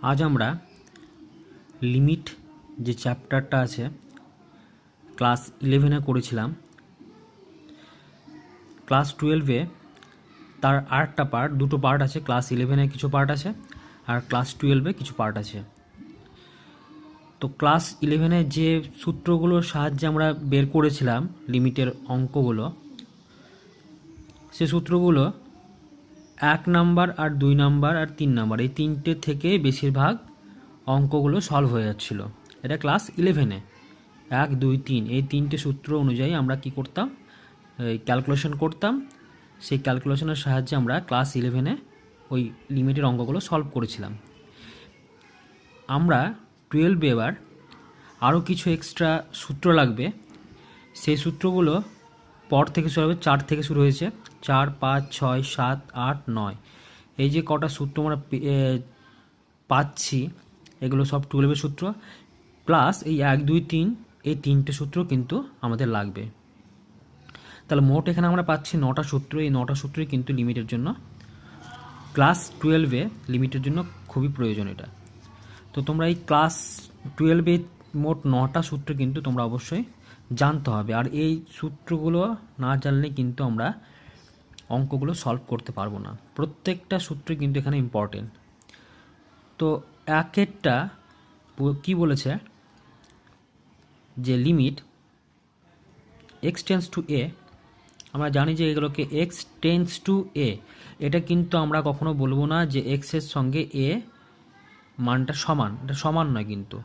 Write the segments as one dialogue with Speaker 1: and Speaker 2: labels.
Speaker 1: आज আমরা লিমিট যে চ্যাপ্টারটা আছে ক্লাস 11-এ করেছিলাম, ক্লাস 12-এ তার আরেকটা পার্ট, দুটো পার্ট আছে। ক্লাস 11-এ কিছু পার্ট আছে আর ক্লাস 12-এ কিছু পার্ট আছে। তো ক্লাস 11-এ যে সূত্রগুলোর সাহায্যে আমরা বের করেছিলাম লিমিটের অঙ্কগুলো, সে সূত্রগুলো 1 নাম্বার আর 2 নাম্বার আর 3 নাম্বার, এই তিনটে থেকে বেশিরভাগ অঙ্কগুলো সলভ হয়ে যাচ্ছিলো। এটা ক্লাস 11-এ 1, 2, 3 এই তিনটে সূত্র অনুযায়ী আমরা কি করতাম, ক্যালকুলেশন করতাম। সেই ক্যালকুলেশনের সাহায্যে আমরা ক্লাস 11-এ ওই লিমিটের অঙ্কগুলো সলভ করেছিলাম। আমরা 12-এ এবার আরও কিছু এক্সট্রা সূত্র লাগবে। সেই সূত্রগুলো পর থেকে শুরু হবে, 4 থেকে শুরু হয়েছে। 4, 5, 6, 7, 8, 9 এই যে কটা সূত্র আমরা পাচ্ছি, এগুলো সব 12-এর সূত্র, প্লাস এই 1, 2, 3 এই তিনটে সূত্র কিন্তু আমাদের লাগবে। তাহলে মোট এখানে আমরা পাচ্ছি 9টা সূত্র। এই 9টা সূত্রই কিন্তু লিমিটের জন্য, ক্লাস 12-এ লিমিটের জন্য খুবই প্রয়োজন এটা। তো তোমরা এই ক্লাস 12-এ মোট 9টা সূত্র কিন্তু তোমরা অবশ্যই জানতে হবে। আর এই সূত্রগুলো না জানলে কিন্তু আমরা অঙ্কগুলো সলভ করতে পারবো না। প্রত্যেকটা সূত্র কিন্তু এখানে ইম্পর্টেন্ট। তো একেরটা কি বলেছে যে লিমিট এক্স টেন্স টু এ, আমরা জানি যে এগুলোকে এক্স টেন্স টু এ, এটা কিন্তু আমরা কখনো বলবো না যে এক্সের সঙ্গে এ মানটা সমান। এটা সমান নয় কিন্তু।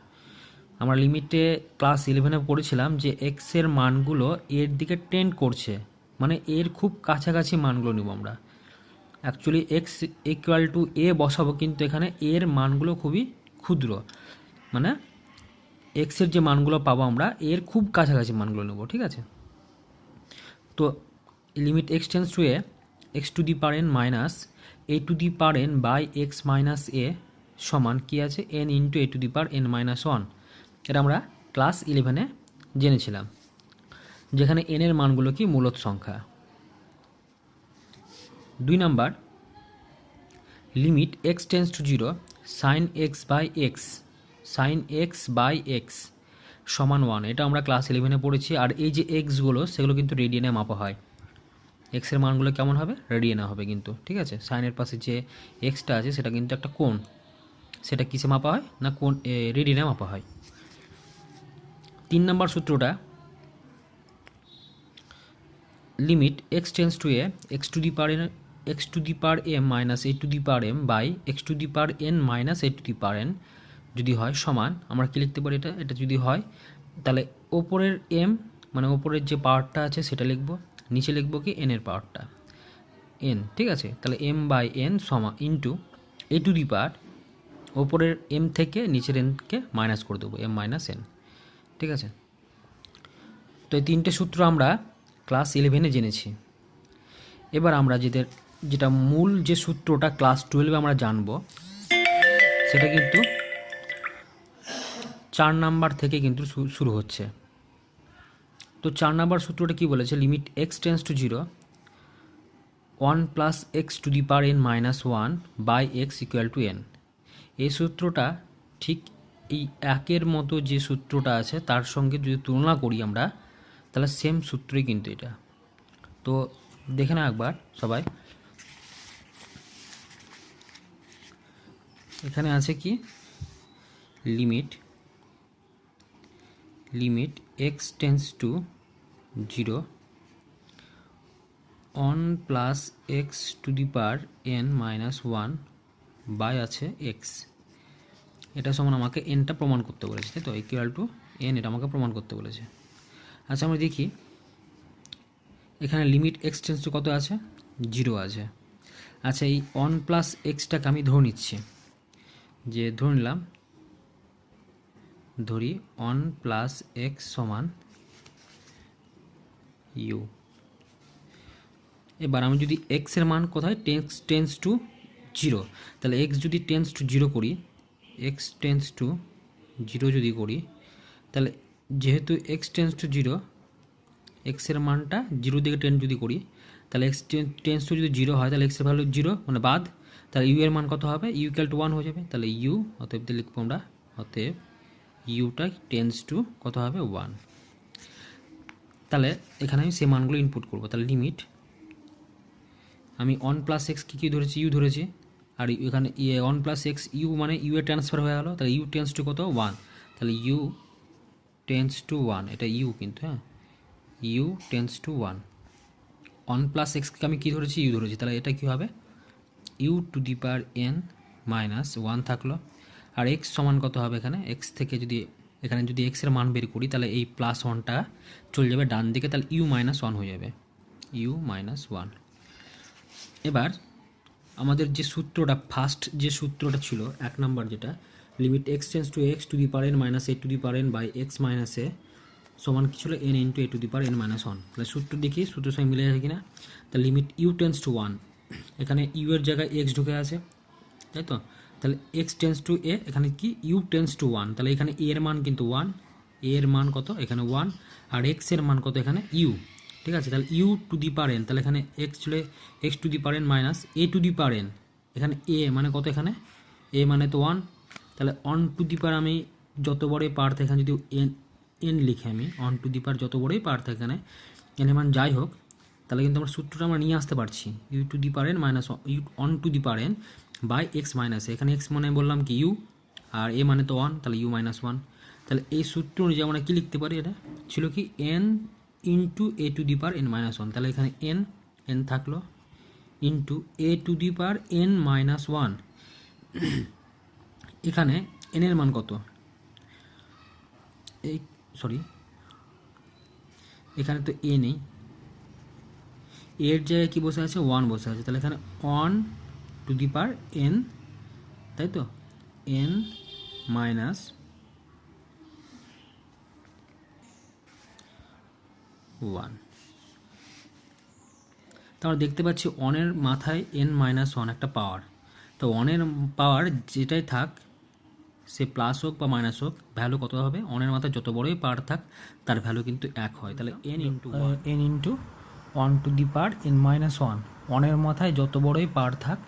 Speaker 1: আমরা লিমিটে ক্লাস 11-এ পড়েছিলাম যে এক্সের মানগুলো এর দিকে টেন্ড করছে, মানে এর খুব কাছাকাছি মানগুলো নেব আমরা। অ্যাকচুয়ালি এক্স ইকুয়াল টু এ বসাবো, কিন্তু এখানে এর মানগুলো খুবই ক্ষুদ্র, মানে এক্সের যে মানগুলো পাবো আমরা এর খুব কাছাকাছি মানগুলো নেব, ঠিক আছে। তো limit x tends to a x to the power n minus a to the power n by x minus a সমান কী আছে, n into a to the power n minus 1। এটা আমরা ক্লাস 11-এ জেনেছিলাম, যেখানে এনের মানগুলো কি মূলদ সংখ্যা। 2 number limit x tends to 0 sine x by x, sine x by x সমান 1। এটা আমরা ক্লাস 11-এ পড়েছি। আর এই যে এক্সগুলো সেগুলো কিন্তু রেডিয়ানে মাপা হয়। এক্সের মানগুলো কেমন হবে, রেডিয়ানে হবে কিন্তু, ঠিক আছে। সাইনের পাশে যে এক্সটা আছে সেটা কিন্তু একটা কোণ, সেটা কিসে মাপা হয় না, কোণ রেডিয়ানে মাপা হয়। 3 নম্বর সূত্রটা limit x tends to a x to the power m minus a to the power m by x to the power n minus a to the power n যদি হয় সমান, আমরা কি লিখতে পারি, এটা যদি হয় তাহলে ওপরের এম মানে ওপরের যে পাওয়ারটা আছে সেটা লিখব, নিচে লিখব কি এনের পাওয়ারটা এন, ঠিক আছে। তাহলে এম বাই এন সমান ইন্টু এ টু দি পাওয়ার, ওপরের এম থেকে নিচের এনকে মাইনাস করে দেবো, এম মাইনাস এন, ঠিক আছে। তো এই তিনটে সূত্র আমরা ক্লাস 11-এ জেনেছি। এবার আমরা যেটা মূল যে সূত্রটা ক্লাস 12-এ আমরা জানব, সেটা কিন্তু 4 নাম্বার থেকে কিন্তু শুরু হচ্ছে। তো 4 নাম্বার সূত্রটা কি বলেছে, limit x tends to 0 1 plus x to the power n minus 1 by x equal to n. এই সূত্রটা ঠিক এই একের মতো যে সূত্রটা আছে তার সঙ্গে যদি তুলনা করি আমরা, তাহলে সেম সূত্রই কিন্তু এটা। তো দেখে না একবার সবাই, এখানে আছে কি limit x tends to 0 1 plus x to the power n minus 1 by আছে এক্স, এটা সমান আমাকে এনটা প্রমাণ করতে বলেছে, তাই তো, ইকুয়াল টু এন, এটা আমাকে প্রমাণ করতে বলেছে। আচ্ছা আমরা দেখি এখানে লিমিট এক্স টেন্স টু কত আছে, 0 আছে। আচ্ছা এই 1 প্লাস এক্সটাকে আমি ধরে নিচ্ছি, যে ধরে নিলাম, ধরি 1 প্লাস এক্স সমান ইউ। এবার আমি যদি এক্সের মান কোথায় টেন্স টু 0, তাহলে এক্স যদি টেন্স টু 0 করি, এক্স টেন্স টু 0 যদি করি, তাহলে যেহেতু এক্স টেন্স টু 0, এক্সের মানটা 0 দিকে টেন যদি করি, তাহলে এক্স টেন্স টু যদি 0 হয় তাহলে এক্সের ভ্যালু 0 মানে বাদ, তাহলে ইউ এর মান কত হবে, ইউ ইকুয়াল টু 1 হয়ে যাবে। তাহলে ইউ অতএব দিয়ে লিখবো আমরা, অতএব ইউটা টেন্স টু কত হবে 1। তাহলে এখানে আমি সে মানগুলো ইনপুট করবো। তাহলে লিমিট আমি 1 প্লাস এক্স কী ধরেছি, ইউ ধরেছি, আর এখানে 1 প্লাস এক্স ইউ মানে ইউ এর ট্রান্সফার হয়ে গেলো। তাহলে ইউ টেন্স টু কত 1, তাহলে ইউ টেন্স টু 1, এটা ইউ কিন্তু, হ্যাঁ ইউ টেন্স টু 1। 1 প্লাস এক্সকে আমি কী ধরেছি, ইউ ধরেছি, তাহলে এটা কী হবে u to the power n minus 1 থাকলো। আর এক্স সমান কত হবে, এখানে এক্স থেকে যদি এখানে যদি এক্সের মান বের করি তাহলে এই প্লাস 1টা চলে যাবে ডান দিকে, তাহলে ইউ মাইনাস 1 হয়ে যাবে, ইউ মাইনাস 1। এবার আমাদের যে সূত্রটা ফার্স্ট যে সূত্রটা ছিল 1 নম্বর, যেটা limit x tends to x to the power n minus a to the power n by x minus a সমান কী ছিল n into a to the power n minus 1। তাহলে সূত্র দেখি সূত্রের সঙ্গে মিলে যাচ্ছে কিনা। তাহলে লিমিট ইউ টেন্স টু 1, এখানে ইউ এর জায়গায় এক্স ঢুকে আছে, তাই তো। তাহলে এক্স টেন্স টু এ, এখানে কি ইউ টেন্স টু 1, তাহলে এখানে এ এর মান কিন্তু 1, এ এর মান কত এখানে 1, আর এক্স এর মান কত এখানে ইউ, ঠিক আছে। তাহলে u to the power n, তাহলে এখানে এক্স চলে x to the power n minus a to the power n, এখানে এ মানে কত, এখানে এ মানে তো 1, তাহলে 1 টু দি পাওয়ার আমি যত বড়ই পাওয়ার থাকে এখানে যদি n লিখে আমি 1 টু দি পাওয়ার যত বড়ই পাওয়ার থাকে এখানে n এর মান যাই হোক, তাহলে কিন্তু আমরা সূত্রটা আমরা নিয়ে আসতে পারছি, u to the power n minus u 1 to the power n by x minus, এখানে এক্স মানে বললাম কি ইউ, আর এ মানে তো 1, তাহলে ইউ মাইনাস 1। তাহলে এই সূত্র অনুযায়ী আমরা কী লিখতে পারি, এটা ছিল কি n into a to the power n minus 1, তাহলে এখানে n থাকলো into a to the power n minus 1। এখানে n এর মান কত, এই সরি এখানে তো এ নেই, এর জায়গায় কী বসে আছে 1 বসে আছে, তাহলে এখানে 1 টু দি পাওয়ার n, তাই তো n মাইনাস 1। তো আমরা দেখতে পাচ্ছি 1 এর মাথায় n মাইনাস 1 একটা পাওয়ার, তো 1 এর পাওয়ার যেটাই থাক সে প্লাস হোক বা মাইনাস হোক ভ্যালু কত হবে, 1 এর মাথায় যত বড়ই পাওয়ার থাক তার ভ্যালু কিন্তু 1 হয়। তাহলে n into 1 to the power n minus 1, 1 এর মাথায় যত বড়ই পাওয়ার থাক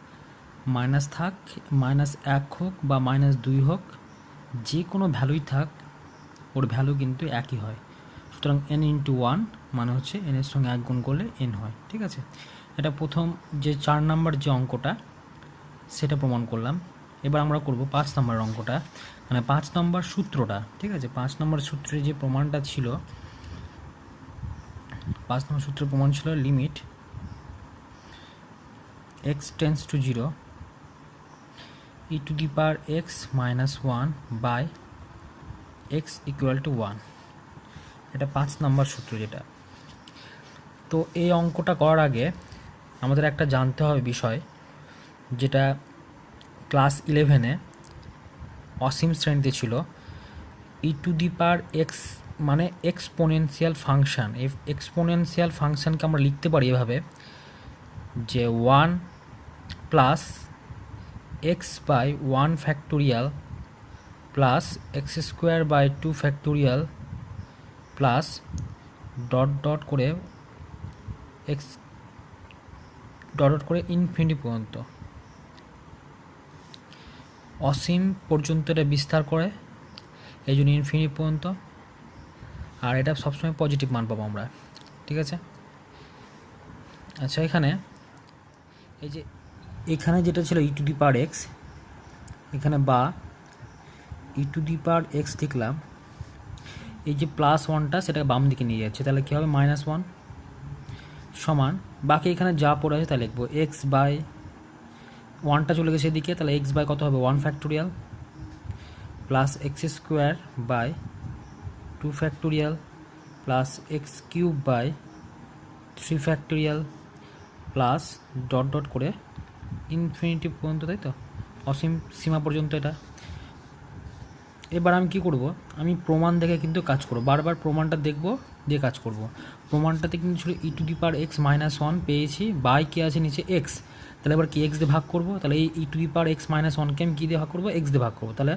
Speaker 1: মাইনাস 1 হোক বা মাইনাস 2 হোক, যে কোনো ভ্যালুই থাক ওর ভ্যালু কিন্তু একই হয়। সুতরাং n ইন্টু 1 মানে হচ্ছে n এর সঙ্গে 1 গুণ করলে n হয়, ঠিক আছে। এটা প্রথম যে 4 নম্বর যে অঙ্কটা সেটা প্রমাণ করলাম। এবার আমরা করব 5 নম্বর অঙ্কটা, মানে 5 নম্বর সূত্রটা, ঠিক আছে। 5 নম্বর সূত্রে যে প্রমাণটা ছিল, 5 নম্বর সূত্রের প্রমাণ ছিল limit x tends to 0 e to the power x minus 1 by x equal to 1, এটা 5 নম্বর সূত্র যেটা। তো এই অঙ্কটা করার আগে আমাদের একটা জানতে হবে বিষয়, যেটা ক্লাস 11-এ অসীম শ্রেণীতে ছিল, e to the power x মানে এক্সপোনেনশিয়াল ফাংশান। এই এক্সপোনেনশিয়াল ফাংশানকে আমরা লিখতে পারি এভাবে যে 1 plus x by 1 factorial plus x square by 2 factorial plus dot dot করে এক্স ডট ডট করে ইনফিনিটি পর্যন্ত, অসীম পর্যন্ত এটা বিস্তার করে, এই জন্য ইনফিনিটি পর্যন্ত, আর এটা সবসময় পজিটিভ মান পাবো আমরা, ঠিক আছে। আচ্ছা, এখানে এই যে এখানে যেটা ছিল e to the power x, এখানে বা ই টু দি পাওয়ার এক্স লিখলাম, এই যে প্লাস 1টা সেটা বাম দিকে নিয়ে যাচ্ছে, তাহলে কী হবে মাইনাস 1 সমান, বাকি এখানে যা পড়ে আছে তা লিখবো এক্স বাই 1টা চলে গেছে এদিকে, তাহলে এক্স বাই কত হবে 1 factorial plus x square by 2 factorial plus x cube by 3 factorial plus dot dot করে ইনফিনিটি পর্যন্ত, তাই তো অসীম সীমা পর্যন্ত এটা। এবার আমি কি করব, আমি প্রমাণ দেখে কিন্তু কাজ করব, বারবার প্রমাণটা দেখব দিয়ে কাজ করব। প্রমাণটাতে কিন্তু ছিল e to the power x minus 1 পেয়েছি, বাই কে আছে নিচে এক্স, তাহলে এবার কি এক্স দিয়ে ভাগ করব, তাহলে এই e to the power x minus 1কে আমি কী দিয়ে ভাগ করবো, এক্স দিয়ে ভাগ করবো, তাহলে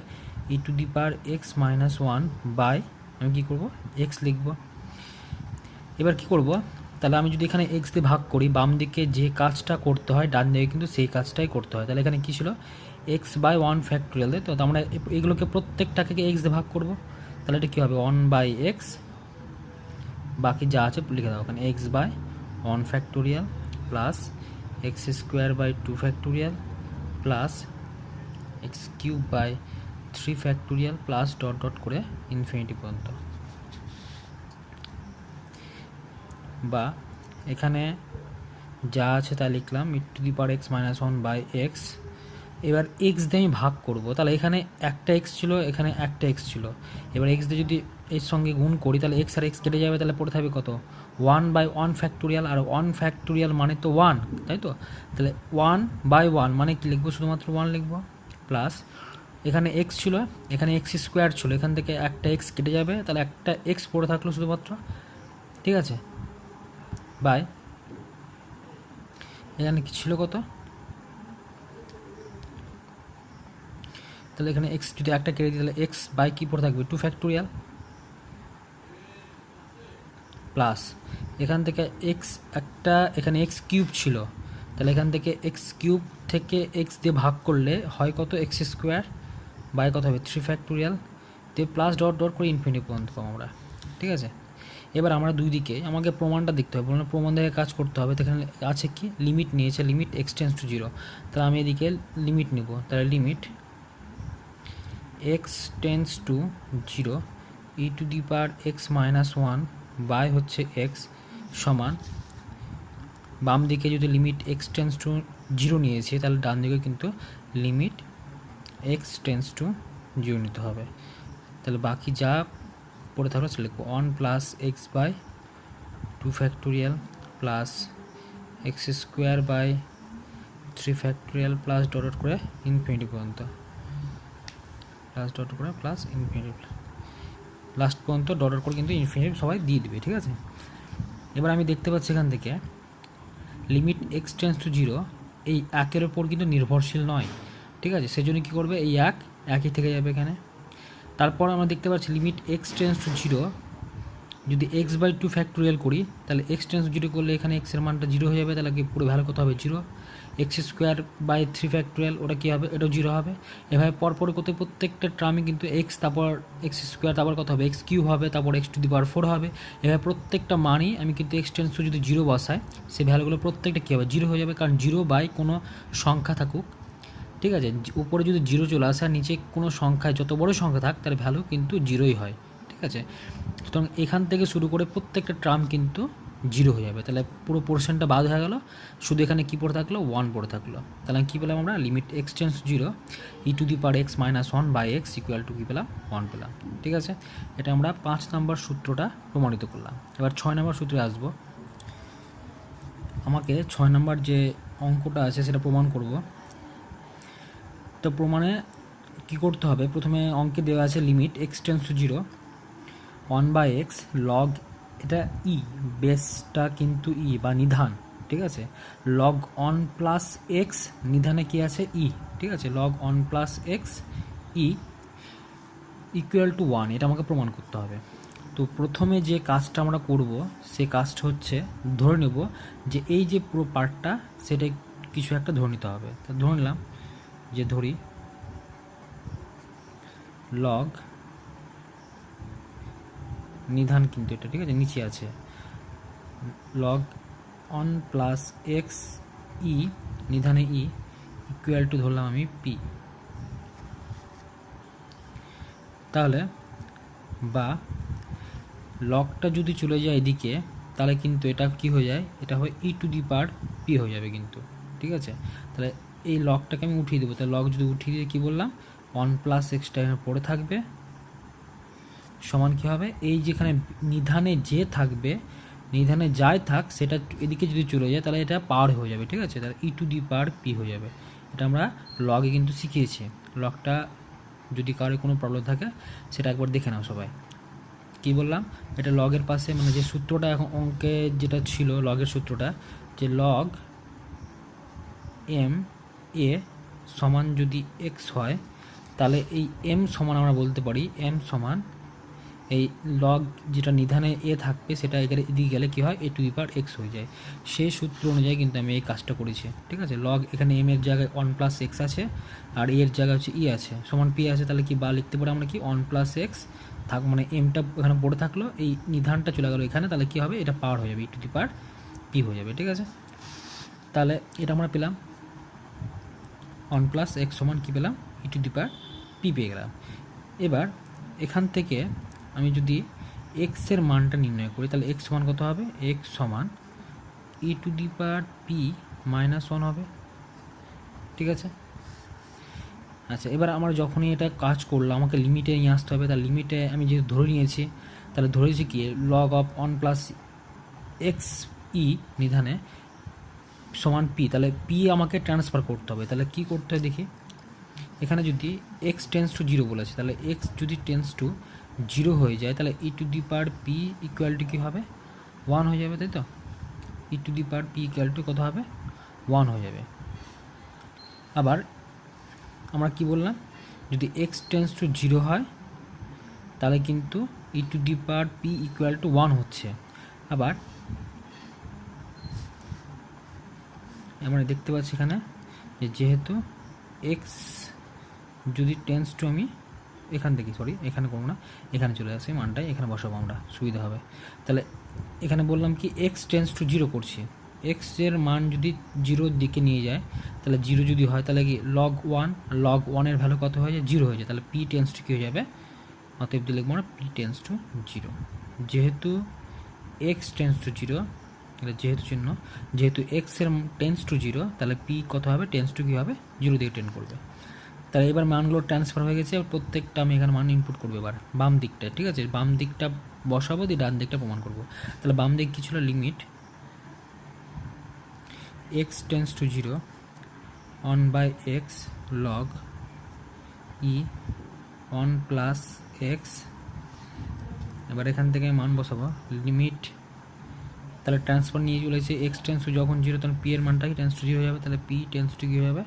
Speaker 1: e to the power x minus 1 by আমি কী করবো এক্স লিখব। এবার কি করব, তাহলে আমি যদি এখানে এক্স দিয়ে ভাগ করি, বাম দিকে যে কাজটা করতে হয় ডান দিকে কিন্তু সেই কাজটাই করতে হয়। তাহলে এখানে কী ছিল, এক্স বাই 1 ফ্যাক্টোরিয়াল, তাই তো আমরা এগুলোকে প্রত্যেকটাকে এক্স দিয়ে ভাগ করব। তাহলে এটা কী হবে, 1 বাই এক্স, বাকি যা আছে লিখে দাও ওখানে, x by 1 factorial plus x square by 2 factorial plus x cube by 3 factorial plus dot dot করে ইনফিনিটি পর্যন্ত। বা এখানে যা আছে তা লিখলাম e⁻x - 1 বাই এক্স। এবার এক্স দিয়ে আমি ভাগ করব, তাহলে এখানে একটা এক্স ছিল, এখানে একটা এক্স ছিল। এবার এক্স দিয়ে যদি এর সঙ্গে গুণ করি তাহলে এক্স আর এক্স কেটে যাবে, তাহলে পড়ে থাকবে কত, 1 বাই 1 ফ্যাক্টোরিয়াল। আর 1 ফ্যাক্টোরিয়াল মানে তো 1, তাই তো। তাহলে 1 বাই 1 মানে কি লিখবো, শুধুমাত্র 1 লিখবো, প্লাস এখানে এক্স ছিল, এখানে এক্স স্কোয়ার ছিল, এখান থেকে একটা এক্স কেটে যাবে, তাহলে একটা এক্স পড়ে থাকলো শুধুমাত্র, ঠিক আছে, বাই এখানে কি ছিল কত, তাহলে এখানে এক্স যদি একটা কেটে দিই তাহলে এক্স বাই কী পড়ে থাকবে, 2 ফ্যাক্টোরিয়াল প্লাস এখান থেকে এক্স একটা, এখানে এক্স কিউব ছিল, তাহলে এখান থেকে এক্স কিউব থেকে এক্স দিয়ে ভাগ করলে হয় কত, এক্স স্কোয়ার বাই কত হবে, 3 ফ্যাক্টোরিয়াল দিয়ে প্লাস ডট ডট করে ইনফিনিটি পর্যন্ত পাবো আমরা, ঠিক আছে। এবার আমরা দুই দিকে আমাকে প্রমাণটা দেখতে হবে, বলুন প্রমাণ দেখে কাজ করতে হবে। তো এখানে আছে কি, লিমিট নিয়েছে, লিমিট এক্স টেন্স টু 0, তাহলে আমি এদিকে লিমিট নেব, তাহলে limit x tends to 0 e⁻x - 1 by হচ্ছে এক্স সমান, বাম দিকে যদি লিমিট এক্স টেন্স টু 0 নিয়েছি তাহলে ডান দিকে কিন্তু লিমিট এক্স টেন্স টু 0 নিতে হবে। তাহলে বাকি যা পড়ে থাকলো সেটা লিখবো, 1 plus x by 2 factorial plus x square by 3 factorial plus dot dot করে ইনফিনিটি পর্যন্ত, প্লাস ডট করে প্লাস ইনফিনিটি লাস্ট পর্যন্ত ডট ডট করে কিন্তু ইনফিনিটি সবাই দিয়ে দেবে, ঠিক আছে। এবার আমি দেখতে পাচ্ছি এখান থেকে লিমিট এক্স টেন্স টু 0 এই একের ওপর কিন্তু নির্ভরশীল নয়, ঠিক আছে। সেজন্য কী করবে, এই একই থেকে যাবে এখানে। তারপর আমরা দেখতে পাচ্ছি লিমিট এক্স টেন্স টু 0 যদি এক্স বাই 2 ফ্যাক্টোরিয়াল করি তাহলে এক্স টেন্স টু 0 করলে এখানে এক্সের মানটা 0 হয়ে যাবে, তাহলে কি পুরো ভ্যালু কত হবে, 0। এক্স স্কোয়ার বাই 3 ফ্যাক্টোরিয়াল ওটা কী হবে, এটাও 0 হবে। এভাবে পরপর করতে প্রত্যেকটা টার্মে কিন্তু এক্স, তারপর এক্স স্কোয়ার, তারপর কত হবে, এক্স কিউব হবে, তারপর x⁴ হবে। এভাবে প্রত্যেকটা মানই আমি কিন্তু এক্স টেন্স টু যদি 0 বসাই সেই ভ্যালুগুলো প্রত্যেকটা কী হবে, 0 হয়ে যাবে, কারণ 0 বাই কোনো সংখ্যা থাকুক, ঠিক আছে, উপরে যদি 0 চলে আসে আর নিচে কোনো সংখ্যায় যত বড় সংখ্যা থাক তার ভ্যালু কিন্তু 0ই হয়, ঠিক আছে। সুতরাং এখান থেকে শুরু করে প্রত্যেকটা টার্ম কিন্তু 0 হয়ে যাবে, তাহলে পুরো পোর্শনটা বাদ হয়ে গেল, শুধু এখানে কী পড়ে থাকলো, 1 পড়ে থাকলো। তাহলে কী পেলাম আমরা, limit x tends 0 e⁻x - 1 by x equal to কী পেলাম, 1 পেলাম, ঠিক আছে। এটা আমরা 5 নম্বর সূত্রটা প্রমাণিত করলাম। এবার 6 নম্বর সূত্রে আসবো। আমাকে 6 নম্বর যে অঙ্কটা আছে সেটা প্রমাণ করব। তো প্রমাণে কী করতে হবে, প্রথমে অঙ্কে দেওয়া আছে limit x tends to 0 1 by x log, এটা ই বেসটা কিন্তু ই বা নিধান, ঠিক আছে, লগ 1 প্লাস এক্স নিধানে কী আছে, ই, ঠিক আছে, log 1 plus x e equal to 1, এটা আমাকে প্রমাণ করতে হবে। তো প্রথমে যে কাজটা আমরা করব সে কাজটা হচ্ছে ধরে নেব যে এই যে পুরো পার্টটা সেটা কিছু একটা ধরে নিতে হবে। তো ধরে নিলাম যে ধরি লগ নিধান কিন্তু এটা, ঠিক আছে, নিচে আছে লগ 1 প্লাস এক্স ই নিধানে ই ইকুয়াল টু ধরলাম আমি পি। তাহলে বা লগটা যদি চলে যায় এদিকে তাহলে কিন্তু এটা কি হয়ে যায়, এটা হয় e⁻p হয়ে যাবে কিন্তু, ঠিক আছে। তাহলে এই লগটাকে আমি উঠিয়ে দেবো, তাহলে লগ যদি উঠিয়ে দিয়ে কী বললাম, 1 প্লাস এক্সটা পড়ে থাকবে সমান কী হবে, এই যেখানে নিধানে যে থাকবে, নিধানে যাই থাক সেটা এদিকে যদি চলে যায় তাহলে এটা পাওয়ার হয়ে যাবে, ঠিক আছে, তাহলে e⁻p হয়ে যাবে। এটা আমরা লগে কিন্তু শিখিয়েছি। লগটা যদি কারোর কোনো প্রবলেম থাকে সেটা একবার দেখে নাও সবাই। কি বললাম, এটা লগের পাশে মানে যে সূত্রটা এখন অঙ্কে যেটা ছিল লগের সূত্রটা, যে লগ এম এ সমান যদি এক্স হয় তাহলে এই এম সমান আমরা বলতে পারি এম সমান এই লগ যেটা নিধানে এ থাকবে সেটা এদিকে গেলে কী হয় এ টু দি পাওয়ার এক্স হয়ে যায়। সেই সূত্র অনুযায়ী কিন্তু আমি এই কাজটা করেছি, ঠিক আছে। লগ এখানে এম এর জায়গায় 1 প্লাস এক্স আছে, আর এর জায়গায় হচ্ছে ই আছে, সমান পি আছে, তাহলে কি বা লিখতে পারি আমরা কি 1 প্লাস এক্স থাক, মানে এমটা এখানে পড়ে থাকলো, এই নিধানটা চলে গেলো এখানে, তাহলে কী হবে এটা পাওয়ার হয়ে যাবে ই টু দি পাওয়ার পি হয়ে যাবে, ঠিক আছে। তাহলে এটা আমরা পেলাম 1 প্লাস এক্স সমান কী পেলাম ই টু দি পাওয়ার পি পেয়ে গেলাম। এবার এখান থেকে আমি যদি এক্সের মানটা নির্ণয় করি তাহলে এক্স সমান কত হবে, এক্স সমান e to the power p minus 1 হবে, ঠিক আছে। আচ্ছা, এবার আমরা যখনই এটা কাজ করলাম আমাকে লিমিটে নিয়ে আসতে হবে, তার লিমিটে আমি যেহেতু ধরে নিয়েছি তাহলে ধরেছি কি log of 1 plus x e নিধানে সমান পি, তাহলে পি আমাকে ট্রান্সফার করতে হবে। তাহলে কি করতে হয় দেখি, এখানে যদি এক্স টেন্স টু জিরো বলেছে, তাহলে এক্স যদি টেন্স টু জিরো হয়ে যায় তাহলে e to the power p equal to কী হবে 1 হয়ে যাবে, তাই তো। E to the power p equal to কত হবে 1 হয়ে যাবে। আবার আমরা কি বললাম, যদি এক্স টেন্স টু জিরো হয় তাহলে কিন্তু e to the power p equal to 1 হচ্ছে। আবার আমরা দেখতে পাচ্ছি এখানে যে যেহেতু এক্স যদি টেন্স টু, আমি এখান থেকে এখানে করবো না, এখানে চলে আসি মানটাই এখানে বসাবো আমরা, সুবিধা হবে। তাহলে এখানে বললাম কি এক্স টেন্স টু জিরো করছি, এক্সের মান যদি জিরোর দিকে নিয়ে যায় তাহলে জিরো যদি হয় তাহলে কি লগ 1, লগ 1-এর ভ্যালু কত হয়ে যায় 0 হয়ে যায়, তাহলে পি টেন্স টু কী হয়ে যাবে, অতএব দিয়ে লিখবো আমরা পি টেন্স টু 0। যেহেতু এক্স টেন্স টু 0, তাহলে যেহেতু চিহ্ন, যেহেতু এক্সের টেন্স টু 0 তাহলে পি কত হবে টেন্স টু কী হবে 0 দিয়ে টেন করবে। তাহলে এবার মানগুলো ট্রান্সফার হয়ে গেছে, প্রত্যেকটা আমি এখানে মান ইনপুট করবো এবার বাম দিকটায়, ঠিক আছে। বাম দিকটা বসাবো দিয়ে ডান দিকটা প্রমাণ করবো। তাহলে বাম দিক কী ছিল, limit x tends to 0 1 by x log e 1 plus x, এবার এখান থেকে মান বসাবো লিমিট, তাহলে ট্রান্সফার নিয়ে চলেছে এক্স টেন্স টু যখন 0 তখন পি এর মানটা কি টেন্স টু 0 হয়ে যাবে, তাহলে পি টেন্স টু কী হয়ে যাবে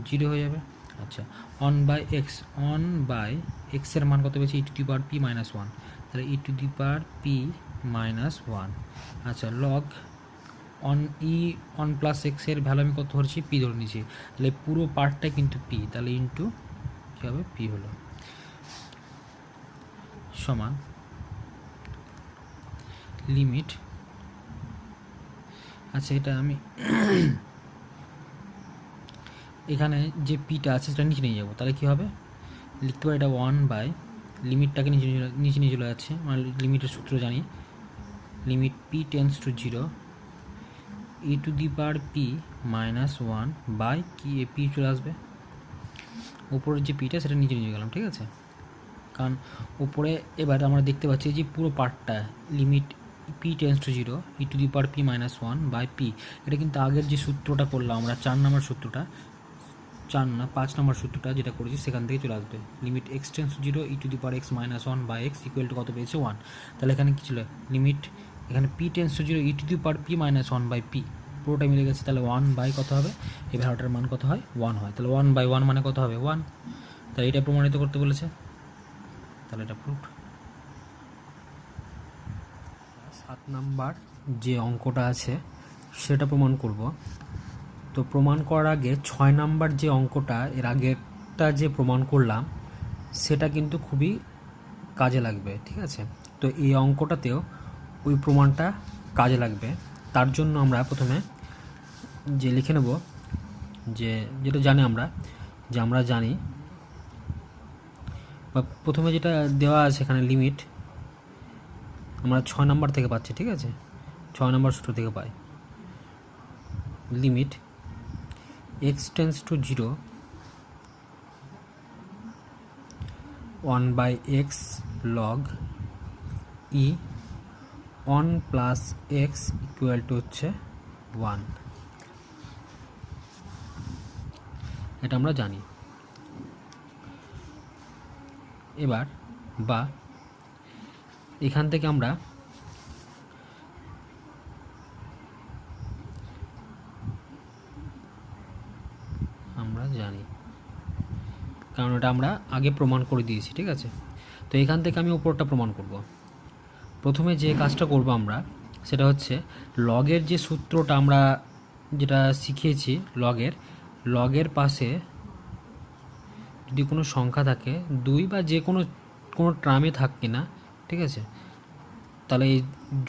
Speaker 1: 0 হয়ে যাবে। আচ্ছা, 1 বাই এক্স, 1 বাই এক্সের মান কত পেয়েছি e to the power p minus 1, তাহলে e to the power p minus 1। আচ্ছা, লগ 1 প্লাস এক্সের ভ্যালু আমি কত ধরেছি পি ধরে নিয়েছি, তাহলে পুরো পার্টটা কিন্তু পি, তাহলে ইন্টু কী হবে পি হলো সমান লিমিট। আচ্ছা, এটা আমি এখানে যে পিটা আছে সেটা নিচে নিয়ে যাবো, তাহলে কী হবে লিখতে পারি এটা 1 বাই লিমিটটাকে নিচে নিয়ে চলে যাচ্ছে, মানে লিমিটের সূত্র জানি, limit p tends to 0 e to the power p minus 1 by কি এ পি চলে আসবে, উপরের যে পিটা সেটা নিচে নিয়ে গেলাম, ঠিক আছে। কারণ উপরে এবার আমরা দেখতে পাচ্ছি যে পুরো পার্টটা limit p tends to 0 e to the power p minus 1 by p, এটা কিন্তু আগের যে সূত্রটা করলাম আমরা 4 নম্বর সূত্রটা, 5 নম্বর সূত্রটা যেটা করেছি সেখান থেকে চলে আসবে। Limit x tends to 0 e to the power x minus 1 by x equal to কত পেয়েছে 1, তাহলে এখানে কী ছিল লিমিট, এখানে p tends to 0 e to the power p minus 1 by p, পুরোটা মিলে গেছে, তাহলে 1 বাই কত হবে এই ভ্যালুটার মান কত হয় 1 হয়, তাহলে 1 বাই 1 মানে কত হবে 1, তাহলে এটা প্রমাণিত করতে বলেছে, তাহলে এটা প্রুফ। 7 নাম্বার যে অঙ্কটা আছে সেটা প্রমাণ করব। তো প্রমাণ করার আগে 6 নাম্বার যে অঙ্কটা এর আগেরটা যে প্রমাণ করলাম সেটা কিন্তু খুবই কাজে লাগবে, ঠিক আছে। তো এই অঙ্কটাতেও ওই প্রমাণটা কাজে লাগবে, তার জন্য আমরা প্রথমে যে লিখে নেব যে যেটা জানি আমরা জানি বা প্রথমে যেটা দেওয়া আছে এখানে লিমিট আমরা 6 নাম্বার থেকে পাচ্ছি, ঠিক আছে, 6 নাম্বার সূত্র থেকে পাই limit x tends to 0 1 by x log e 1 plus x equal to হচ্ছে 1, এটা আমরা জানি। এবার বা এখান থেকে আমরা জানি, কারণ এটা আমরা আগে প্রমাণ করে দিয়েছি, ঠিক আছে। তো এখান থেকে আমি উপরটা প্রমাণ করব। প্রথমে যে কাজটা করব আমরা সেটা হচ্ছে লগের যে সূত্রটা আমরা যেটা শিখিয়েছি, লগের পাশে যদি কোনো সংখ্যা থাকে 2 বা যে কোনো ট্রামে থাক কিনা, ঠিক আছে, তাহলে এই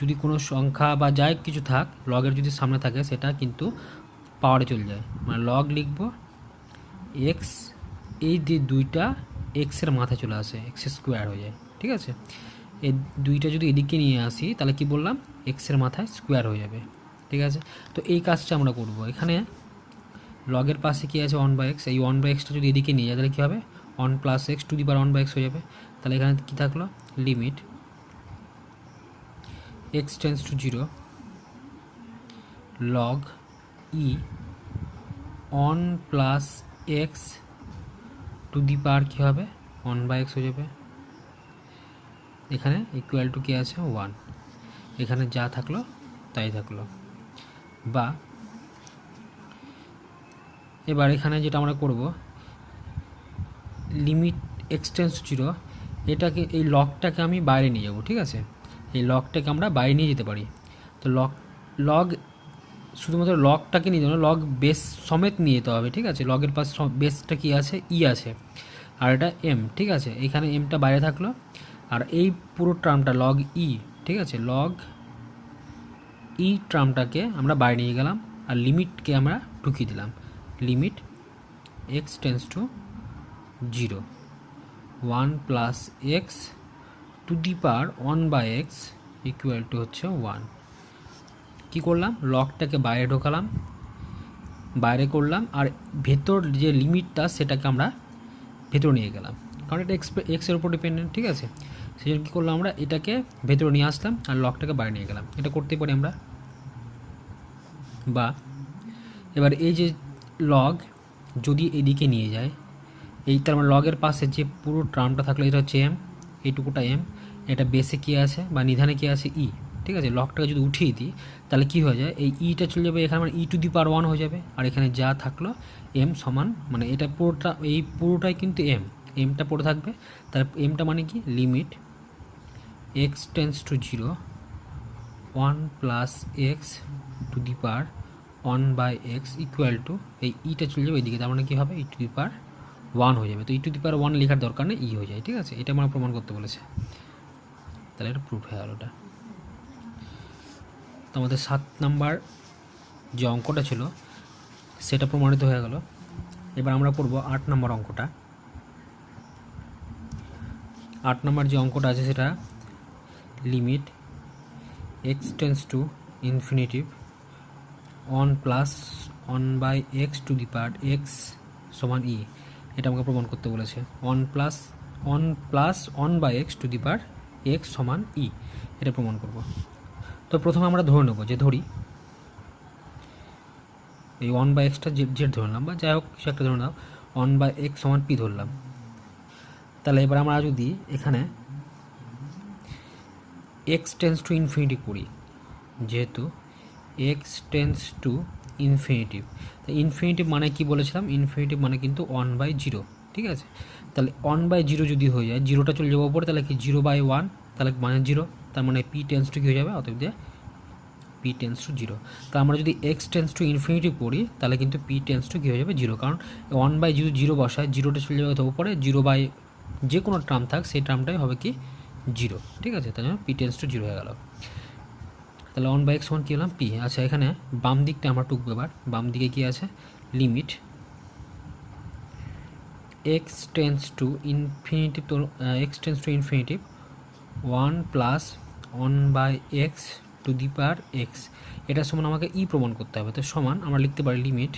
Speaker 1: যদি কোনো সংখ্যা বা যাই কিছু থাক লগের যদি সামনে থাকে সেটা কিন্তু পাওয়ারে চলে যায়। মানে লগ লিখব এক্স, এই যে 2টা এক্সের মাথায় চলে আসে, এক্স স্কোয়ার হয়ে যায়, ঠিক আছে। এই 2টা যদি এদিকে নিয়ে আসি তাহলে কি বললাম, এক্সের মাথায় স্কোয়ার হয়ে যাবে, ঠিক আছে। তো এই কাজটা আমরা করব। এখানে লগের পাশে কী আছে 1/x, এই 1/xটা যদি এদিকে নিয়ে যায় তাহলে কী হবে 1 + x to the power 1/x হয়ে যাবে। তাহলে এখানে কী থাকলো, limit x tends to 0 log e 1 + x to the power কী হবে 1/x হয়ে যাবে। এখানে ইকুয়াল টু কী আছে 1, এখানে যা থাকলো তাই থাকলো। বা এবার এখানে যেটা আমরা করব, লিমিট x টেন্ডস টু 0, এটাকে এই লগটাকে আমি বাইরে নিয়ে যাব, ঠিক আছে। এই লগটাকে আমরা বাইরে নিয়ে যেতে পারি। তো লগ শুধুমাত্র লগটাকে নিয়ে যাবো, লগ বেস সমেত নিয়ে যেতে হবে, ঠিক আছে। লগের পাশে বেসটা কি আছে, ই আছে, আর এটা এম, ঠিক আছে। এখানে এমটা বাইরে থাকলো, আর এই পুরো টার্মটা লগ ই, ঠিক আছে, লগ ই টার্মটাকে আমরা বাইরে নিয়ে গেলাম, আর লিমিটকে আমরা ঢুকিয়ে দিলাম। Limit x tends to 0 1 + x to the power 1/x equal to হচ্ছে 1। কী করলাম, লগটাকে বাইরে ঢোকালাম, বাইরে করলাম, আর ভেতর যে লিমিটটা সেটাকে আমরা ভেতরে নিয়ে গেলাম, কারণ এটা এক্সের উপর ডিপেন্ডেন্ট, ঠিক আছে। সেই জন্য কী করলাম, আমরা এটাকে ভেতরে নিয়ে আসলাম আর লগটাকে বাইরে নিয়ে গেলাম। এটা করতে পারি আমরা। বা এবার এই যে লগ যদি এদিকে নিয়ে যায়, এই তার মানে লগের পাশে যে পুরো টার্মটা থাকলো এটা হচ্ছে এম, এইটুকুটা এম, এটা বেসে কী আছে বা নিধানে কী আছে ই, ঠিক আছে। লগটাকে যদি উঠিয়ে দিই তাহলে কী হয়ে যায়, এই ইটা চলে যাবে এখানে, মানে ই টু দি পাওয়ার 1 হয়ে যাবে, আর এখানে যা থাকলো এম সমান, মানে এটা পুরোটা এই পুরোটাই কিন্তু এমটা পড়ে থাকবে। তাহলে এমটা মানে কি, limit x tends to 0 1 + x to the power 1/x equal to, এই ইটা চলে যাবে এইদিকে, তার মানে কী হবে ই টু দি পাওয়ার 1 হয়ে যাবে। তো ই টু দি পাওয়ার 1 লেখার দরকার নেই, ই হয়ে যায়, ঠিক আছে। এটা আমরা প্রমাণ করতে বলেছে, তাহলে এটা প্রুফ হয়ে গেল। ওটা তো আমাদের 7 নাম্বার যে অঙ্কটা ছিল সেটা প্রমাণিত হয়ে গেল। এবার আমরা করব 8 নম্বর অঙ্কটা। 8 নম্বর যে অঙ্কটা আছে সেটা limit x tends two infinitive 1 + 1/x two the power x সমান ই, এটা আমাকে প্রমাণ করতে বলেছে। 1 + 1/x two the power x সমান ই, এটা প্রমাণ করব। তো প্রথমে আমরা ধরে নেব, যে ধরি এই 1/xটা জেড ধরলাম, বা যাই হোক কিছু একটা ধরে নাও, 1/x সমান পি ধরলাম। তাহলে এবার আমরা যদি এখানে x টেন্ডস টু ইনফিনিটি করি, যেহেতু x টেন্ডস টু ইনফিনিটিভ, তো ইনফিনিটিভ মানে কি বলেছিলাম, ইনফিনিটিভ মানে কিন্তু 1/0, ঠিক আছে। তাহলে 1/0 যদি হয়ে যায়, জিরোটা চলে যাবো উপরে, তাহলে কি 0/1, তাহলে মানে 0, তার মানে p টেন্ডস টু কী হয়ে যাবে, অতএব দিয়ে p টেন্ডস টু 0। তা আমরা যদি x টেন্ডস টু ইনফিনিটি করি তাহলে কিন্তু p টেন্ডস টু কী হয়ে যাবে 0, কারণ 1/0 0 বসায়, জিরোটা চলে যাবে উপরে, 0 যে কোনো টার্ম থাক সেই টার্মটাই হবে কি 0, ঠিক আছে। তাই জন্য p টেন্ডস টু 0 হয়ে গেল। তাহলে 1/x সমান কী হলাম, p। আচ্ছা, এখানে বাম দিকটা আমরা টুকবো। এবার বাম দিকে কী আছে, limit x tends two infinitive, তো x tends two infinitive 1 + 1/x two the power x, এটা সমান আমাকে ই প্রমাণ করতে হবে। তো সমান আমরা লিখতে পারি limit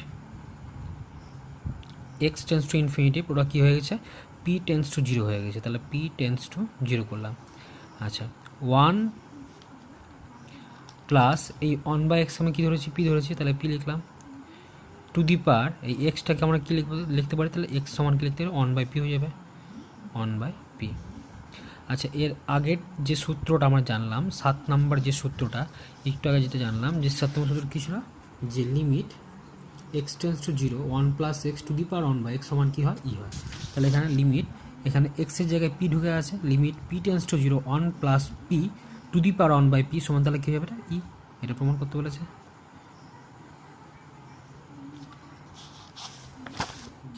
Speaker 1: x tends two infinitive, ওটা কী হয়ে গেছে, p টেন্ডস টু 0 হয়ে গেছে, তাহলে p টেন্ডস টু 0 করলাম। আচ্ছা, 1 প্লাস এই 1/x আমি কী ধরেছি, p ধরেছি, তাহলে p লিখলাম, টু দি পাওয়ার এই এক্সটাকে আমরা কী লিখতে পারি, তাহলে x সমান কী লিখতে পারি, 1/p হয়ে যাবে, 1/p। আচ্ছা, এর আগের যে সূত্রটা আমরা জানলাম, 7 নাম্বার যে সূত্রটা একটু আগে যেটা জানলাম, যে 7 নম্বর সূত্র কী ছিল, যে limit x tends to 0 1 + x to the power 1/x সমান কী হয়, ই হয়। তাহলে এখানে লিমিট এখানে এক্সের জায়গায় পি ঢুকে আছে, limit p tends to 0 1 plus p to the power 1 by p সমান, তাহলে কী হবে এটা ই, এটা প্রমাণ করতে বলেছে।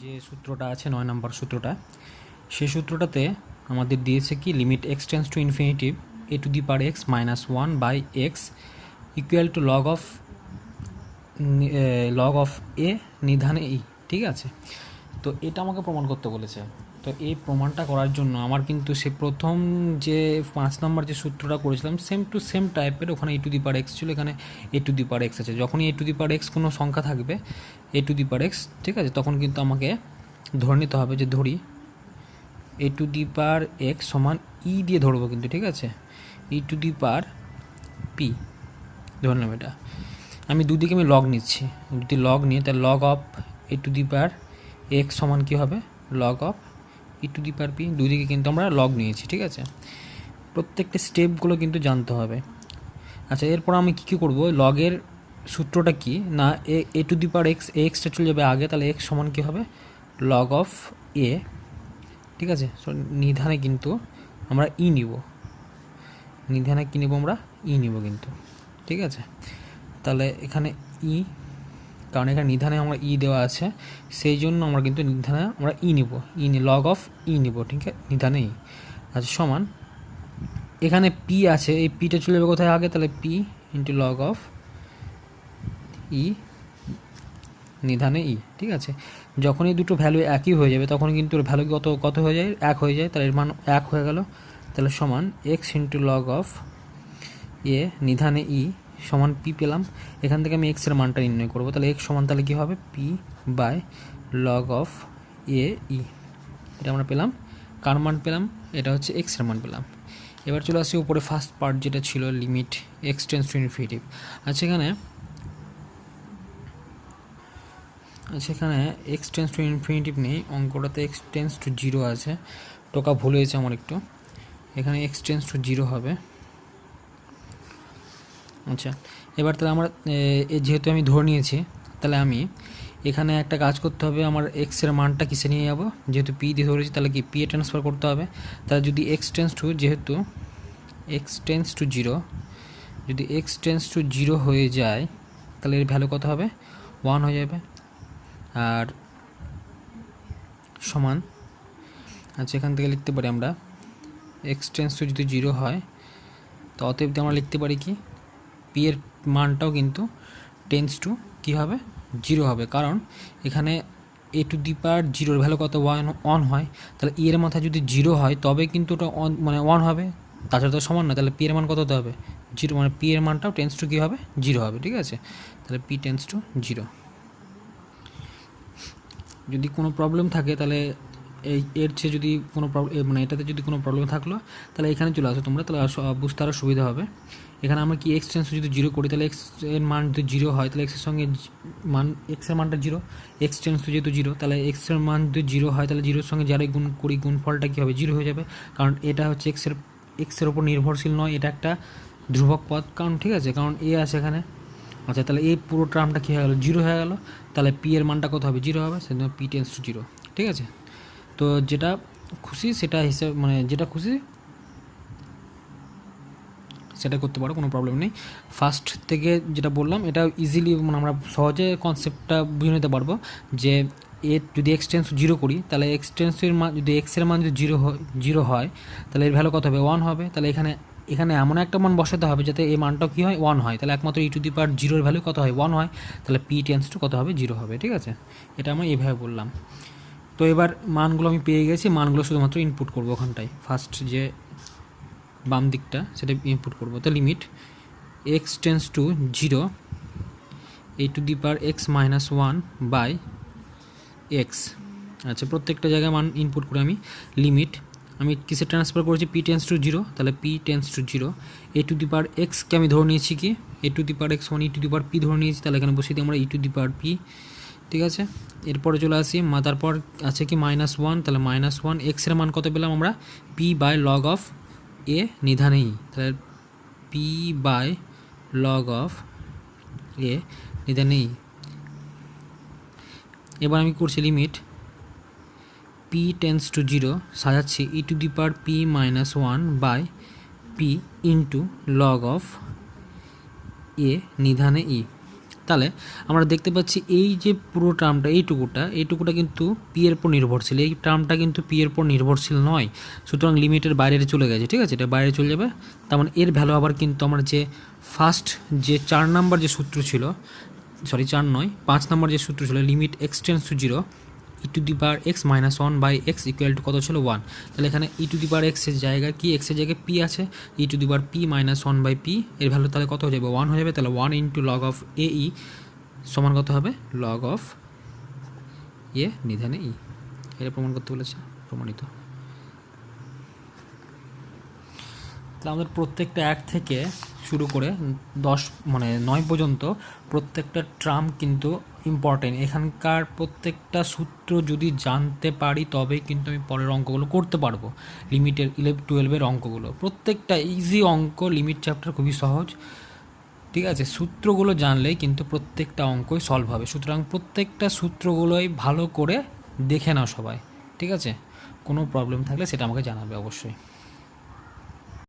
Speaker 1: যে সূত্রটা আছে 9 নম্বর সূত্রটা, সেই সূত্রটাতে আমাদের দিয়েছে কি limit x tends to infinity a to the power x minus 1 by x equal to log of a নিধানে ই, ঠিক আছে। তো এটা আমাকে প্রমাণ করতে বলেছে। তো এই প্রমাণটা করার জন্য আমার কিন্তু সে প্রথম যে 5 নম্বর যে সূত্রটা করেছিলাম সেম টু সেম টাইপের, ওখানে এ টু দি পাওয়ার এক্স ছিল, এখানে এ টু দি পাওয়ার এক্স আছে। যখনই এ টু দি পাওয়ার এক্স কোনো সংখ্যা থাকবে এ টু দি পাওয়ার এক্স, ঠিক আছে, তখন কিন্তু আমাকে ধরে নিতে হবে যে ধরি এ টু দি পাওয়ার এক্স সমান ই দিয়ে ধরবো কিন্তু, ঠিক আছে, e to the power P ধরলাম। এটা আমি দুদিকে আমি লগ নিচ্ছি, যদি লগ নিয়ে তাহলে log of A to the power x সমান কী হবে log of E to the power P, দুদিকে কিন্তু আমরা লগ নিয়েছি, ঠিক আছে। প্রত্যেকটা স্টেপগুলো কিন্তু জানতে হবে। আচ্ছা, এরপর আমি কী করবো, লগের সূত্রটা কি না, a to the power x, এক্সটা চলে যাবে আগে, তাহলে এক্স সমান কী হবে লগ অফ এ, ঠিক আছে। সো নিধানে কিন্তু আমরা ই নিব, নিধানে কী নেব আমরা ই নিব কিন্তু, ঠিক আছে। তাহলে এখানে ই, কারণ এখানে নিধানে আমরা ই দেওয়া আছে, সেই জন্য আমরা কিন্তু নিধানে আমরা ই নিব, লগ অফ ই নিব, ঠিক আছে, নিধানে ই। আচ্ছা সমান এখানে পি আছে, এই পিটা চলে যাবে কোথায় আগে, তাহলে পি ইন্টু লগ অফ ই নিধানে ই, ঠিক আছে। যখন এই দুটো ভ্যালু একই হয়ে যাবে তখন কিন্তু ওর ভ্যালু কত হয়ে যায়, এক হয়ে যায়, তাহলে এর মান এক হয়ে গেল। তাহলে সমান x into log of a নিধানে ই সমান পি পেলাম। এখান থেকে আমি এক্সের মানটা নির্ণয় করবো, তাহলে এক্স সমান তাহলে কী হবে P by log of a ই, এটা আমরা পেলাম। কার মান পেলাম, এটা হচ্ছে এক্সের মান পেলাম। এবার চলে আসি উপরে ফার্স্ট পার্ট যেটা ছিল limit x tends to infinitive. আচ্ছা এখানে এক্স টেন্স টু ইনফিনিটিভ নেই, অঙ্কটাতে এক্স টেন্স টু 0 আছে, টোকা ভুল হয়েছে আমার একটু, এখানে এক্স টেন্স টু 0 হবে। আচ্ছা এবার তাহলে আমরা যেহেতু আমি ধরে নিয়েছি, তাহলে আমি এখানে একটা কাজ করতে হবে, আমার এক্সের মানটা কিসে নিয়ে যাবো, যেহেতু পি দিয়ে ধরেছি তাহলে কি পি এ ট্রান্সফার করতে হবে। তাহলে যদি এক্স টেন্স টু, যেহেতু এক্স টেন্স টু 0, যদি এক্স টেন্স টু 0 হয়ে যায় তাহলে এর ভ্যালু কত হবে 1 হয়ে যাবে, আর সমান। আচ্ছা এখান থেকে লিখতে পারি আমরা এক্স টেন্স টু যদি 0 হয় তো অতএব আমরা লিখতে পারি কি পি এর মানটাও কিন্তু টেন্স টু কী হবে 0 হবে, কারণ এখানে এ টু দি পাওয়ার 0 ভ্যালু কত 1 হয়, তাহলে ই এর মাথায় যদি 0 হয় তবে কিন্তু ওটা মানে 1 হবে, তাছাড়া তো সমান না। তাহলে পি এর মান কত হতে হবে 0, মানে পি এর মানটাও টেন্স টু কী হবে 0 হবে, ঠিক আছে। তাহলে পি টেন্স টু 0। যদি কোনো প্রবলেম থাকে তাহলে এর চেয়ে যদি কোনো প্রবলেম, মানে এটাতে যদি কোনো প্রবলেম থাকলো তাহলে এখানে চলে আসো তোমরা, তাহলে বুঝতে আরও সুবিধা হবে। এখানে আমরা কি এক্স টেন্স যদি 0 করি, তাহলে এক্স এর মান যদি 0 হয় তাহলে এক্সের সঙ্গে মান এক্সের মানটা 0, এক্স টেন্স যেহেতু 0, তাহলে এক্সের মান যদি 0 হয় তাহলে 0-এর সঙ্গে যারাই গুণ করি গুণফলটা কী হবে 0 হয়ে যাবে, কারণ এটা হচ্ছে এক্সের ওপর নির্ভরশীল নয়, এটা একটা ধ্রুবক পদ, কারণ ঠিক আছে, কারণ এ আছে এখানে। আচ্ছা তাহলে এই পুরো টার্মটা কী হয়ে গেলো 0 হয়ে গেল, তাহলে পি এর মানটা কত হবে 0 হবে, সেজন্য পি টেন্স টু 0, ঠিক আছে। তো যেটা খুশি সেটা হিসাবে, মানে যেটা খুশি সেটা করতে পারো, কোনো প্রবলেম নেই। ফার্স্ট থেকে যেটা বললাম এটা ইজিলি, মানে আমরা সহজে কনসেপ্টটা বুঝে নিতে পারবো যে যদি এক্স টেন্স 0 করি তাহলে এক্স টেন্সের মান, যদি এক্সের মান যদি 0 হয় তাহলে এর ভ্যালু কত হবে 1 হবে। তাহলে এখানে এমন একটা মান বসাতে হবে যাতে এই মানটাও কী হয় 1 হয়, তাহলে একমাত্র ই টু দি পাওয়ার 0-এর ভ্যালু কত হয় 1 হয়, তাহলে পি টেন্স টু কত হবে 0 হবে, ঠিক আছে। এটা আমরা এইভাবে বললাম। তো এবার মানগুলো আমি পেয়ে গেছি, মানগুলো শুধুমাত্র ইনপুট করবো ওখানটায়, ফার্স্ট যে বাম দিকটা সেটা ইনপুট করবো। তো limit x tends to 0 A to the power x minus 1 by x. আচ্ছা প্রত্যেকটা জায়গায় মান ইনপুট করে আমি লিমিট, আমি কিসে ট্রান্সফার করেছি পি টেন্স টু 0, তাহলে p tends to 0 A to the power এক্সকে আমি ধরে নিয়েছি কি এ টু দি পাওয়ার এক্স মানে ই টু দি পাওয়ার পি ধরে নিয়েছি, তাহলে এখানে বসিয়ে দিই আমরা ই টু দি পাওয়ার পি, ঠিক আছে। এরপরে চলে আসি তারপর আছে কি -1, তাহলে -1 এক্সের মান কত পেলাম আমরা p by log of a নিধানে ই, তাহলে p by log of a নিধানে ই। এবার আমি করছি limit p tends to zero সাজাচ্ছি e to the power p minus one by p into log of a নিধানে ই। তাহলে আমরা দেখতে পাচ্ছি এই যে পুরো টার্মটা এইটুকুটা কিন্তু পি এর উপর নির্ভরশীল, এই টার্মটা কিন্তু পি এর উপর নির্ভরশীল নয়, সুতরাং লিমিটের বাইরে চলে গেছে। ঠিক আছে, এটা বাইরে চলে যাবে। তার মানে এর ভ্যালু আবার কিন্তু আমরা যে ফার্স্ট যে 4 নম্বর যে সূত্র ছিল, সরি 4 নয় 5 নম্বর যে সূত্র ছিল, limit x tends to zero e to the power x minus one by x equal to কত ছিল 1। তাহলে এখানে ই টু দি পাওয়ার এক্সের জায়গায় কি, এক্সের জায়গায় পি আছে, e to the power p minus one by p এর ভ্যালু তাহলে কত হয়ে যাবে 1 হয়ে যাবে। তাহলে 1 into log of a e সমান কত হবে লগ অফ এ নিধানে ই। এটা প্রমাণ করতে বলেছে, প্রমাণিত। তাহলে আমাদের প্রত্যেকটা 1 থেকে শুরু করে 9 পর্যন্ত প্রত্যেকটা টার্ম কিন্তু ইম্পর্টেন্ট। এখানকার প্রত্যেকটা সূত্র যদি জানতে পারি তবেই কিন্তু আমি পরের অঙ্কগুলো করতে পারবো। লিমিটের 11-12 অঙ্কগুলো প্রত্যেকটা ইজি অঙ্ক, লিমিট চ্যাপ্টার খুবই সহজ। ঠিক আছে, সূত্রগুলো জানলেই কিন্তু প্রত্যেকটা অঙ্কই সলভ হবে। সুতরাং প্রত্যেকটা সূত্রগুলোই ভালো করে দেখে নাও সবাই। ঠিক আছে, কোনো প্রবলেম থাকলে সেটা আমাকে জানাবে অবশ্যই।